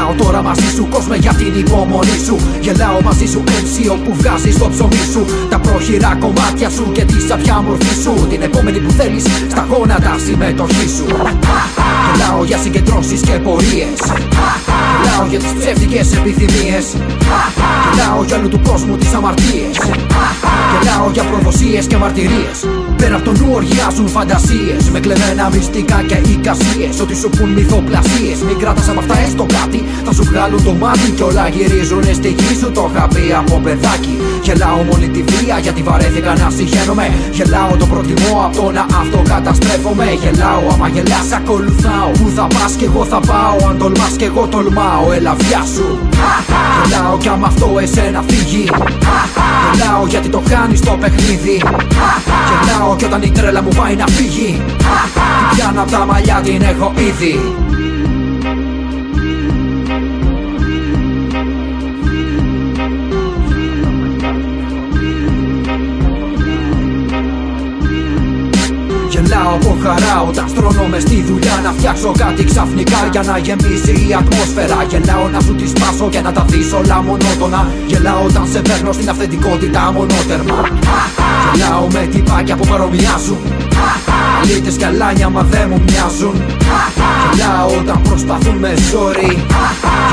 Γελάω τώρα μαζί σου, κόσμε, για την υπομονή σου. Γελάω μαζί σου, MC, όπου βγάζεις το ψωμί σου. Τα πρόχειρα κομμάτια σου και τη σαπιά μορφή σου. Την επόμενη που θέλεις, στα γόνατα συμμετοχή σου. Γελάω για συγκεντρώσεις και πορείες. Γελάω για τις ψεύτικες επιθυμίες. Γελάω για όλου του κόσμου τις αμαρτίες. Γελάω για προδοσίες και μαρτυρίες. Πέρα από το νου οργιάζουν φαντασίες, με κλεμμένα μυστικά και εικασίες. Ότι σου πουν μυθοπλασίες, μην κράτας από αυτά έστω κάτι. Θα σου βγάλουν το μάτι κι όλα γυρίζουνε στη γη σου. Το είχα πει από παιδάκι. Γελάω με όλη τη βία γιατί βαρέθηκα να συγχαίρομαι. Γελάω το προτιμώ από το να αυτοκαταστρέφομαι. Γελάω άμα γελάς ακολουθάω. Πού θα πας κι εγώ θα πάω. Αν τολμάς κι εγώ τολμάω. Έλα βιάσου. Γελάω κι άμα αυτό εσένα φύγει. Γελάω γιατί το κάνεις το παιχνίδι. Γελάω κι όταν η τρέλα μου πάει να φύγει. Την πιάνω απ' τα μαλλιά, την έχω ήδη. Γελάω από χαρά όταν στρώνομαι στη δουλειά. Να φτιάξω κάτι ξαφνικά για να γεμίσει η ατμόσφαιρα. Γελάω να σου τη σπάσω και να τα δεις όλα μονότονα. Γελάω όταν σε παίρνω στην αυθεντικότητα μονότερμα. Γελάω με τυπάκια που παρομοιάζουν. Αλήτες κι αλάνια μα δεν μου μοιάζουν. Γελάω όταν προσπαθούν με ζόρι.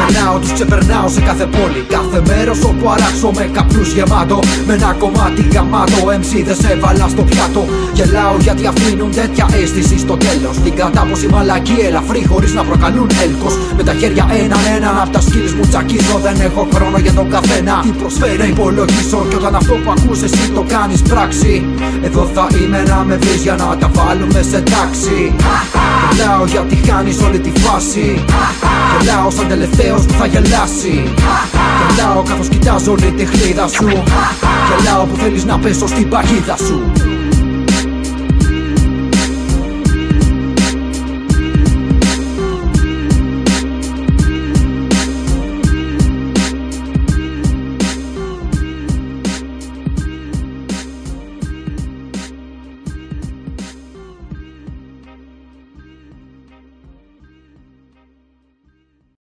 Γελάω τους ξεπερνάω σε κάθε πόλη. Κάθε μέρος όπου αράξω με καπνούς γεμάτο. Με ένα κομμάτι γαμάτο MC δεν σε έβαλα στο πιάτο. Γελάω γιατί αφήνουν τέτοια αίσθηση στο τέλος. Την κατάποση μαλακή ελαφρύ χωρίς να προκαλούν έλκος. Με τα χέρια έναν απ' τα σκύλς μου τσακίζω. Δεν έχω χρόνο για τον καθένα. Τι προσφέρει να υπολογίσω. Κι όταν αυτό που ακούς εσύ το κάνεις πράξη, εδώ θα είμαι να με βρεις για να τα βάλουμε σε τάξη. Γελάω γιατί χάνεις όλη τη φάση. Γελάω σαν τελευταίος που θα γελάσει. Γελάω καθώς κοιτάζω όλη τη χλίδα σου. Γελάω που θέλεις να πέσω στην παγίδα σου.